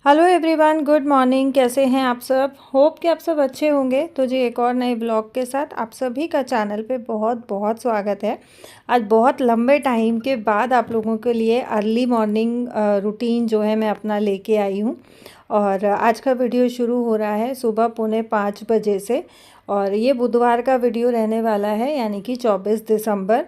Hello everyone, good morning. कैसे हैं आप सब? होप कि आप सब अच्छे होंगे। तो जी एक और नए ब्लॉग के साथ आप सभी का चैनल पे बहुत बहुत स्वागत है। आज बहुत लंबे टाइम के बाद आप लोगों के लिए अर्ली मॉर्निंग रूटीन जो है मैं अपना लेके आई हूँ। और आज का वीडियो शुरू हो रहा है सुबह 4:45 से। और ये बुधवार का वीडियो रहने वाला है, यानी कि 24 दिसंबर।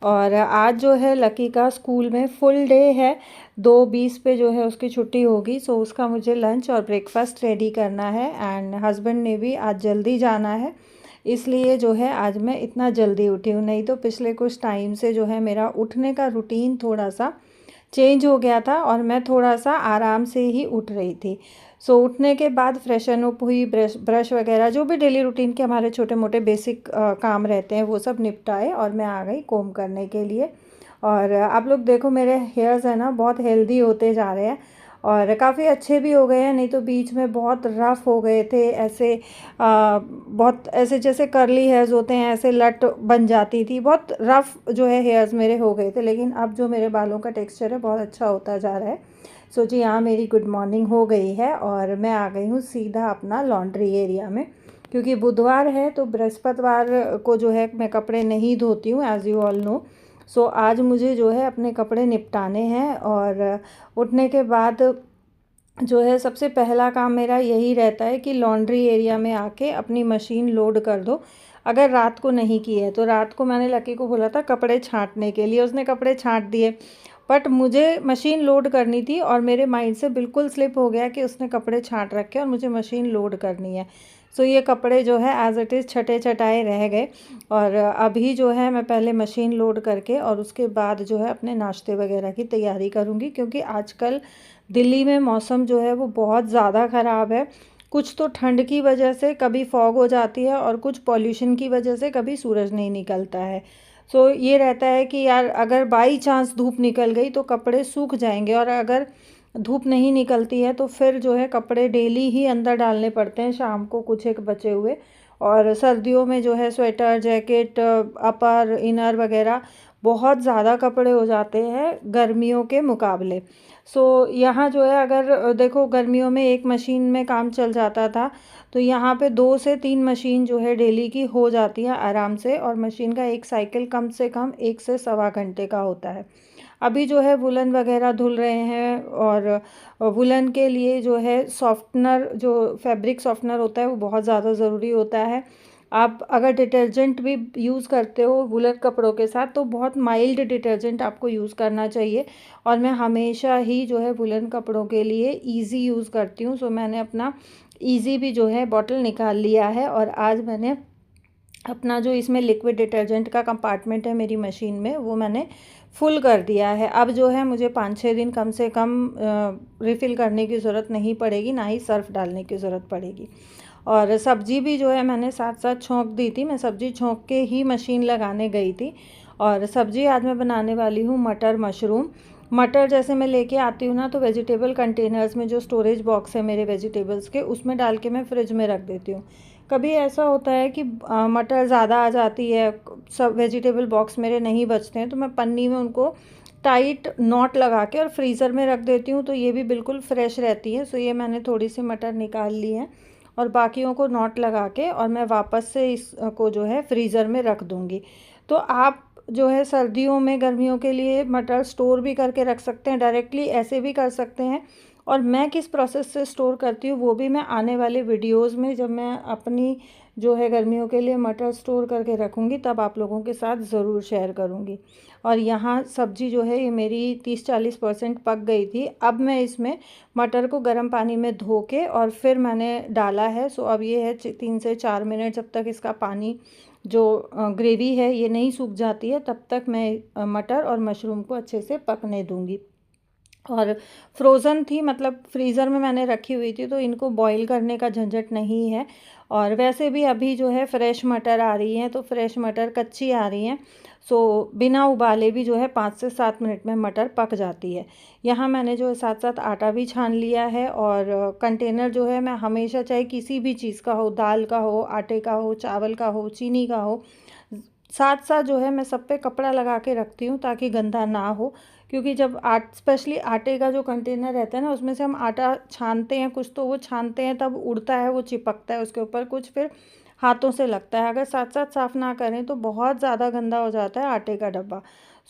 और आज जो है लकी का स्कूल में फुल डे है। 2:20 पे जो है उसकी छुट्टी होगी। सो उसका मुझे लंच और ब्रेकफास्ट रेडी करना है। एंड हस्बैंड ने भी आज जल्दी जाना है, इसलिए जो है आज मैं इतना जल्दी उठी हूँ। नहीं तो पिछले कुछ टाइम से जो है मेरा उठने का रूटीन थोड़ा सा चेंज हो गया था और मैं थोड़ा सा आराम से ही उठ रही थी। सो उठने के बाद फ्रेशन अप हुई, ब्रश ब्रश वगैरह जो भी डेली रूटीन के हमारे छोटे मोटे बेसिक काम रहते हैं वो सब निपटाए और मैं आ गई कोम करने के लिए। और आप लोग देखो, मेरे हेयर्स है ना बहुत हेल्दी होते जा रहे हैं और काफ़ी अच्छे भी हो गए हैं। नहीं तो बीच में बहुत रफ़ हो गए थे, ऐसे बहुत ऐसे जैसे कर्ली हेयर्स होते हैं ऐसे लट बन जाती थी, बहुत रफ़ जो है हेयर्स मेरे हो गए थे। लेकिन अब जो मेरे बालों का टेक्सचर है बहुत अच्छा होता जा रहा है। सो जी हाँ, मेरी गुड मॉर्निंग हो गई है और मैं आ गई हूँ सीधा अपना लॉन्ड्री एरिया में, क्योंकि बुधवार है तो बृहस्पतिवार को जो है मैं कपड़े नहीं धोती हूँ, एज़ यू ऑल नो। सो आज मुझे जो है अपने कपड़े निपटाने हैं। और उठने के बाद जो है सबसे पहला काम मेरा यही रहता है कि लॉन्ड्री एरिया में आके अपनी मशीन लोड कर दो। अगर रात को नहीं की है तो रात को मैंने लकी को बोला था कपड़े छांटने के लिए, उसने कपड़े छांट दिए। बट मुझे मशीन लोड करनी थी और मेरे माइंड से बिल्कुल स्लिप हो गया कि उसने कपड़े छांट रखे और मुझे मशीन लोड करनी है। सो ये कपड़े जो है एज़ इट इज़ छटे छटाए रह गए। और अभी जो है मैं पहले मशीन लोड करके और उसके बाद जो है अपने नाश्ते वगैरह की तैयारी करूँगी, क्योंकि आजकल दिल्ली में मौसम जो है वो बहुत ज़्यादा ख़राब है। कुछ तो ठंड की वजह से कभी फॉग हो जाती है और कुछ पॉल्यूशन की वजह से कभी सूरज नहीं निकलता है। सो ये रहता है कि यार अगर बाई चांस धूप निकल गई तो कपड़े सूख जाएंगे, और अगर धूप नहीं निकलती है तो फिर जो है कपड़े डेली ही अंदर डालने पड़ते हैं शाम को कुछ एक बचे हुए। और सर्दियों में जो है स्वेटर, जैकेट, अपर, इनर वगैरह बहुत ज़्यादा कपड़े हो जाते हैं गर्मियों के मुकाबले। सो यहाँ जो है अगर देखो गर्मियों में एक मशीन में काम चल जाता था, तो यहाँ पे 2 से 3 मशीन जो है डेली की हो जाती है आराम से। और मशीन का एक साइकिल कम से कम 1 से सवा घंटे का होता है। अभी जो है वुलन वगैरह धुल रहे हैं और वुलन के लिए जो है सॉफ्टनर, जो फैब्रिक सॉफ्टनर होता है वो बहुत ज़्यादा ज़रूरी होता है। आप अगर डिटर्जेंट भी यूज़ करते हो वुलन कपड़ों के साथ तो बहुत माइल्ड डिटर्जेंट आपको यूज़ करना चाहिए। और मैं हमेशा ही जो है वुलन कपड़ों के लिए ईज़ी यूज़ करती हूँ। सो मैंने अपना ईज़ी भी जो है बॉटल निकाल लिया है और आज मैंने अपना जो इसमें लिक्विड डिटर्जेंट का कंपार्टमेंट है मेरी मशीन में वो मैंने फुल कर दिया है। अब जो है मुझे 5-6 दिन कम से कम रिफ़िल करने की ज़रूरत नहीं पड़ेगी, ना ही सर्फ़ डालने की ज़रूरत पड़ेगी। और सब्ज़ी भी जो है मैंने साथ साथ छौंक दी थी, मैं सब्ज़ी छौंक के ही मशीन लगाने गई थी। और सब्ज़ी आज मैं बनाने वाली हूँ मटर मशरूम। मटर जैसे मैं लेके आती हूँ ना तो वेजिटेबल कंटेनर्स में जो स्टोरेज बॉक्स है मेरे वेजिटेबल्स के उसमें डाल के मैं फ्रिज में रख देती हूँ। कभी ऐसा होता है कि मटर ज़्यादा आ जाती है, सब वेजिटेबल बॉक्स मेरे नहीं बचते हैं, तो मैं पन्नी में उनको टाइट नॉट लगा के और फ्रीज़र में रख देती हूँ, तो ये भी बिल्कुल फ्रेश रहती है। सो ये मैंने थोड़ी सी मटर निकाल ली है और बाकियों को नॉट लगा के और मैं वापस से इसको जो है फ्रीज़र में रख दूँगी। तो आप जो है सर्दियों में गर्मियों के लिए मटर स्टोर भी करके रख सकते हैं, डायरेक्टली ऐसे भी कर सकते हैं। और मैं किस प्रोसेस से स्टोर करती हूँ वो भी मैं आने वाले वीडियोस में, जब मैं अपनी जो है गर्मियों के लिए मटर स्टोर करके रखूँगी तब आप लोगों के साथ ज़रूर शेयर करूँगी। और यहाँ सब्ज़ी जो है ये मेरी 30-40% पक गई थी। अब मैं इसमें मटर को गर्म पानी में धो के और फिर मैंने डाला है। सो अब ये है 3 से 4 मिनट, जब तक इसका पानी जो ग्रेवी है ये नहीं सूख जाती है तब तक मैं मटर और मशरूम को अच्छे से पकने दूँगी। और फ्रोज़न थी, मतलब फ्रीज़र में मैंने रखी हुई थी, तो इनको बॉईल करने का झंझट नहीं है। और वैसे भी अभी जो है फ्रेश मटर आ रही हैं, तो फ्रेश मटर कच्ची आ रही हैं। सो बिना उबाले भी जो है 5 से 7 मिनट में मटर पक जाती है। यहाँ मैंने जो है साथ साथ आटा भी छान लिया है। और कंटेनर जो है मैं हमेशा, चाहे किसी भी चीज़ का हो, दाल का हो, आटे का हो, चावल का हो, चीनी का हो, साथ साथ जो है मैं सब पे कपड़ा लगा के रखती हूँ ताकि गंदा ना हो। क्योंकि जब स्पेशली आटे का जो कंटेनर रहता है ना, उसमें से हम आटा छानते हैं कुछ, तो वो छानते हैं तब उड़ता है, वो चिपकता है उसके ऊपर, कुछ फिर हाथों से लगता है। अगर साथ साथ साफ़ ना करें तो बहुत ज़्यादा गंदा हो जाता है आटे का डब्बा।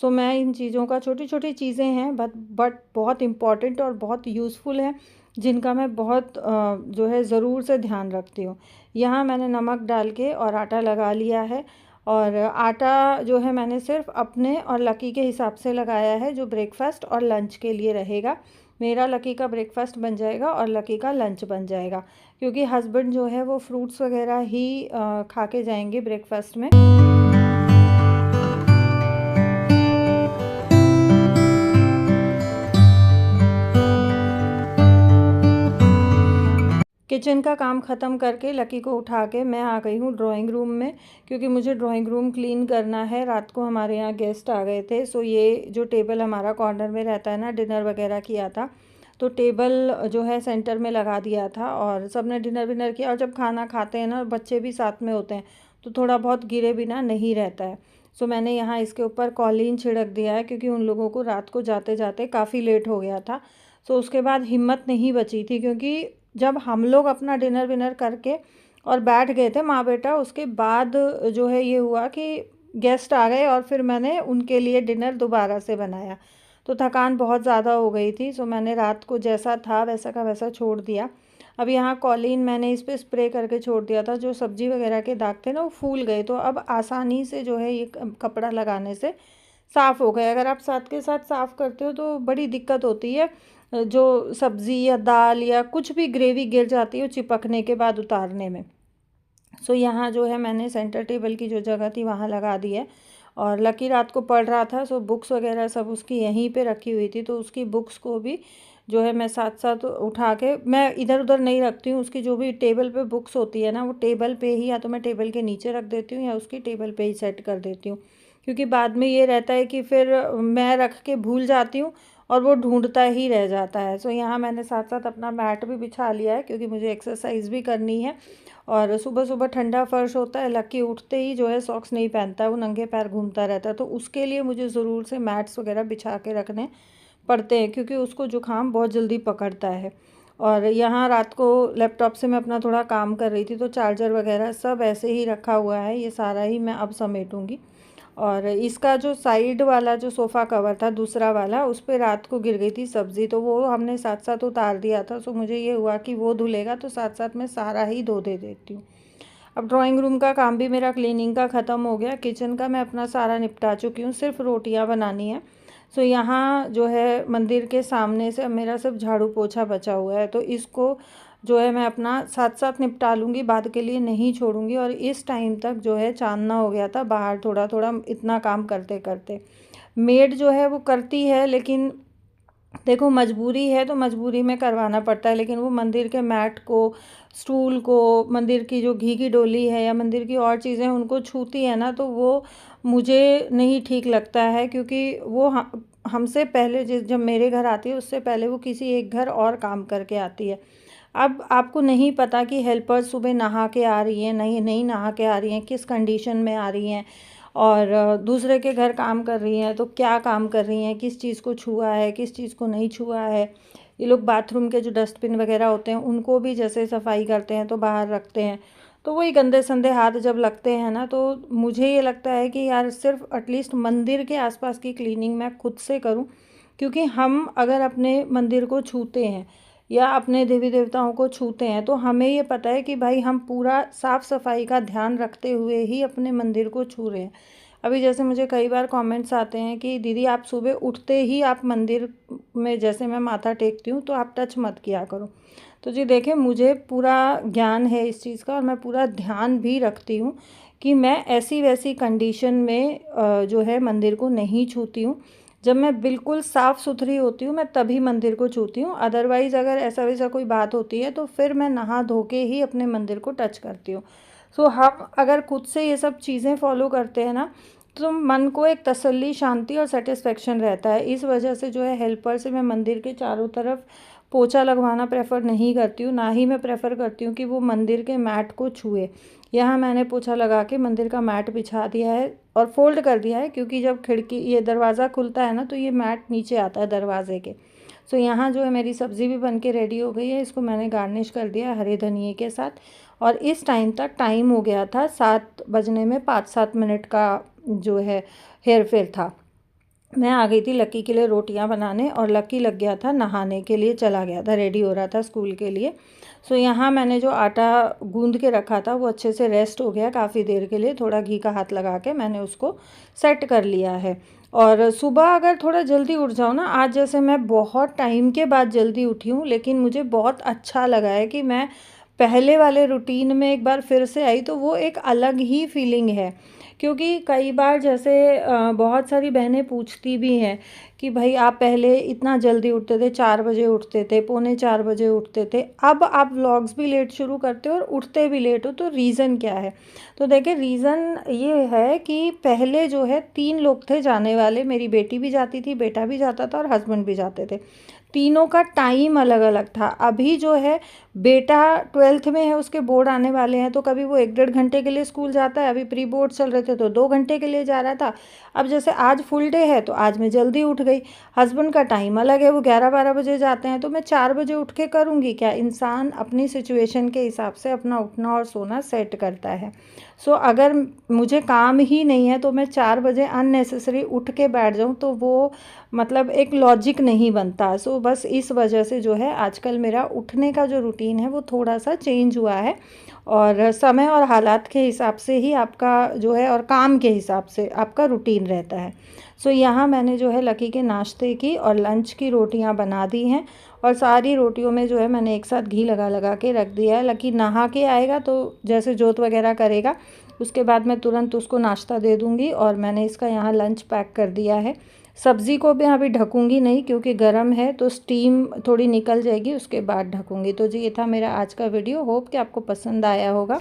सो मैं इन चीज़ों का, छोटी छोटी चीज़ें हैं बट बहुत इम्पॉर्टेंट और बहुत यूज़फुल है, जिनका मैं बहुत जो है ज़रूर से ध्यान रखती हूँ। यहाँ मैंने नमक डाल के और आटा लगा लिया है, और आटा जो है मैंने सिर्फ अपने और लकी के हिसाब से लगाया है, जो ब्रेकफास्ट और लंच के लिए रहेगा। मेरा लकी का ब्रेकफास्ट बन जाएगा और लकी का लंच बन जाएगा, क्योंकि हस्बैंड जो है वो फ्रूट्स वगैरह ही खा के जाएंगे ब्रेकफास्ट में। किचन का काम ख़त्म करके लकी को उठा के मैं आ गई हूँ ड्राइंग रूम में, क्योंकि मुझे ड्राइंग रूम क्लीन करना है। रात को हमारे यहाँ गेस्ट आ गए थे, सो ये जो टेबल हमारा कॉर्नर में रहता है ना, डिनर वगैरह किया था, तो टेबल जो है सेंटर में लगा दिया था और सब ने डिनर विनर किया। और जब खाना खाते हैं ना, बच्चे भी साथ में होते हैं, तो थोड़ा बहुत गिरे बिना नहीं रहता है। सो मैंने यहाँ इसके ऊपर कॉलीन छिड़क दिया है, क्योंकि उन लोगों को रात को जाते जाते काफ़ी लेट हो गया था। सो उसके बाद हिम्मत नहीं बची थी, क्योंकि जब हम लोग अपना डिनर विनर करके और बैठ गए थे माँ बेटा, उसके बाद जो है ये हुआ कि गेस्ट आ गए और फिर मैंने उनके लिए डिनर दोबारा से बनाया। तो थकान बहुत ज़्यादा हो गई थी, सो मैंने रात को जैसा था वैसा का वैसा छोड़ दिया। अब यहाँ कॉलीन मैंने इस पर स्प्रे करके छोड़ दिया था, जो सब्ज़ी वगैरह के दाग थे ना वो फूल गए, तो अब आसानी से जो है ये कपड़ा लगाने से साफ़ हो गए। अगर आप साथ के साथ साफ़ करते हो तो बड़ी दिक्कत होती है, जो सब्ज़ी या दाल या कुछ भी ग्रेवी गिर जाती है चिपकने के बाद उतारने में। सो यहाँ जो है मैंने सेंटर टेबल की जो जगह थी वहाँ लगा दी है। और लकी रात को पढ़ रहा था, सो बुक्स वगैरह सब उसकी यहीं पे रखी हुई थी, तो उसकी बुक्स को भी जो है मैं साथ साथ उठा के, मैं इधर उधर नहीं रखती हूँ। उसकी जो भी टेबल पे बुक्स होती है ना, वो टेबल पे ही, या तो मैं टेबल के नीचे रख देती हूँ या उसकी टेबल पे ही सेट कर देती हूँ, क्योंकि बाद में ये रहता है कि फिर मैं रख के भूल जाती हूँ और वो ढूंढता ही रह जाता है। सो यहाँ मैंने साथ साथ अपना मैट भी बिछा लिया है, क्योंकि मुझे एक्सरसाइज भी करनी है। और सुबह सुबह ठंडा फर्श होता है, लकी उठते ही जो है सॉक्स नहीं पहनता है, वो नंगे पैर घूमता रहता है, तो उसके लिए मुझे ज़रूर से मैट्स वगैरह बिछा के रखने पड़ते हैं, क्योंकि उसको जुकाम बहुत जल्दी पकड़ता है। और यहाँ रात को लैपटॉप से मैं अपना थोड़ा काम कर रही थी, तो चार्जर वगैरह सब ऐसे ही रखा हुआ है, ये सारा ही मैं अब समेटूँगी। और इसका जो साइड वाला जो सोफ़ा कवर था दूसरा वाला, उस पर रात को गिर गई थी सब्ज़ी, तो वो हमने साथ साथ उतार दिया था। सो मुझे ये हुआ कि वो धुलेगा तो साथ साथ मैं सारा ही धो दे देती हूँ। अब ड्राइंग रूम का काम भी मेरा क्लीनिंग का ख़त्म हो गया। किचन का मैं अपना सारा निपटा चुकी हूँ, सिर्फ रोटियाँ बनानी है। सो यहाँ जो है मंदिर के सामने से अब मेरा सिर्फ झाड़ू पोछा बचा हुआ है, तो इसको जो है मैं अपना साथ साथ निपटा लूँगी, बाद के लिए नहीं छोड़ूंगी। और इस टाइम तक जो है चांदना हो गया था बाहर, थोड़ा थोड़ा इतना काम करते करते। मेड जो है वो करती है, लेकिन देखो मजबूरी है तो मजबूरी में करवाना पड़ता है। लेकिन वो मंदिर के मैट को, स्टूल को, मंदिर की जो घी की डोली है या मंदिर की और चीज़ें उनको छूती है ना, तो वो मुझे नहीं ठीक लगता है, क्योंकि वो हमसे पहले जब मेरे घर आती है उससे पहले वो किसी एक घर और काम करके आती है। अब आपको नहीं पता कि हेल्पर सुबह नहा के आ रही हैं, नहीं नहीं नहा के आ रही हैं, किस कंडीशन में आ रही हैं, और दूसरे के घर काम कर रही हैं तो क्या काम कर रही हैं, किस चीज़ को छुआ है, किस चीज़ को नहीं छुआ है। ये लोग बाथरूम के जो डस्टबिन वगैरह होते हैं उनको भी जैसे सफाई करते हैं तो बाहर रखते हैं, तो वही गंदे संदे हाथ जब लगते हैं ना, तो मुझे ये लगता है कि यार सिर्फ एटलीस्ट मंदिर के आसपास की क्लीनिंग मैं खुद से करूं, क्योंकि हम अगर अपने मंदिर को छूते हैं या अपने देवी देवताओं को छूते हैं, तो हमें ये पता है कि भाई हम पूरा साफ़ सफाई का ध्यान रखते हुए ही अपने मंदिर को छू रहे हैं। अभी जैसे मुझे कई बार कमेंट्स आते हैं कि दीदी आप सुबह उठते ही आप मंदिर में, जैसे मैं माथा टेकती हूँ, तो आप टच मत किया करो। तो जी देखें, मुझे पूरा ज्ञान है इस चीज़ का, और मैं पूरा ध्यान भी रखती हूँ कि मैं ऐसी वैसी कंडीशन में जो है मंदिर को नहीं छूती हूँ। जब मैं बिल्कुल साफ़ सुथरी होती हूँ मैं तभी मंदिर को छूती हूँ, अदरवाइज़ अगर ऐसा वैसा कोई बात होती है तो फिर मैं नहा धो के ही अपने मंदिर को टच करती हूँ। सो हम अगर खुद से ये सब चीज़ें फॉलो करते हैं ना, तो मन को एक तसल्ली, शांति और सेटिस्फेक्शन रहता है। इस वजह से जो है हेल्पर से मैं मंदिर के चारों तरफ पोछा लगवाना प्रेफर नहीं करती हूँ, ना ही मैं प्रेफर करती हूँ कि वो मंदिर के मैट को छुए। यहाँ मैंने पोछा लगा के मंदिर का मैट बिछा दिया है और फोल्ड कर दिया है, क्योंकि जब खिड़की ये दरवाज़ा खुलता है ना तो ये मैट नीचे आता है दरवाजे के। सो यहाँ जो है मेरी सब्ज़ी भी बन के रेडी हो गई है, इसको मैंने गार्निश कर दिया हरे धनिए के साथ। और इस टाइम तक टाइम हो गया था 7 बजने में 5-7 मिनट का जो है हेर फेर था। मैं आ गई थी लक्की के लिए रोटियां बनाने और लक्की लग गया था नहाने के लिए, चला गया था, रेडी हो रहा था स्कूल के लिए। सो यहाँ मैंने जो आटा गूंद के रखा था वो अच्छे से रेस्ट हो गया काफ़ी देर के लिए, थोड़ा घी का हाथ लगा के मैंने उसको सेट कर लिया है। और सुबह अगर थोड़ा जल्दी उठ जाओ ना, आज जैसे मैं बहुत टाइम के बाद जल्दी उठी हूँ, लेकिन मुझे बहुत अच्छा लगा है कि मैं पहले वाले रूटीन में एक बार फिर से आई, तो वो एक अलग ही फीलिंग है। क्योंकि कई बार जैसे बहुत सारी बहनें पूछती भी हैं कि भाई आप पहले इतना जल्दी उठते थे, 4 बजे उठते थे, पौने 4 बजे उठते थे, अब आप व्लॉग्स भी लेट शुरू करते हो और उठते भी लेट हो, तो रीज़न क्या है? तो देखिए रीज़न ये है कि पहले जो है 3 लोग थे जाने वाले, मेरी बेटी भी जाती थी, बेटा भी जाता था और हस्बैंड भी जाते थे। तीनों का टाइम अलग अलग था। अभी जो है बेटा 12th में है, उसके बोर्ड आने वाले हैं, तो कभी वो 1-1.5 घंटे के लिए स्कूल जाता है, अभी प्री बोर्ड चल रहे थे तो 2 घंटे के लिए जा रहा था। अब जैसे आज फुल डे है तो आज मैं जल्दी उठ गई। हस्बैंड का टाइम अलग है, वो 11-12 बजे जाते हैं, तो मैं 4 बजे उठ के करूँगी क्या? इंसान अपनी सिचुएशन के हिसाब से अपना उठना और सोना सेट करता है। सो अगर मुझे काम ही नहीं है तो मैं 4 बजे अननेसेसरी उठ के बैठ जाऊँ, तो वो मतलब एक लॉजिक नहीं बनता। सो बस इस वजह से जो है आजकल मेरा उठने का जो रूटीन है वो थोड़ा सा चेंज हुआ है, और समय और हालात के हिसाब से ही आपका जो है और काम के हिसाब से आपका रूटीन रहता है। सो यहाँ मैंने जो है लकी के नाश्ते की और लंच की रोटियाँ बना दी हैं, और सारी रोटियों में जो है मैंने एक साथ घी लगा लगा के रख दिया है। लकी नहा के आएगा तो जैसे जोत वगैरह करेगा, उसके बाद मैं तुरंत उसको नाश्ता दे दूँगी। और मैंने इसका यहाँ लंच पैक कर दिया है। सब्ज़ी को भी अभी ढकूंगी नहीं क्योंकि गर्म है, तो स्टीम थोड़ी निकल जाएगी, उसके बाद ढकूंगी। तो जी ये था मेरा आज का वीडियो, होप कि आपको पसंद आया होगा।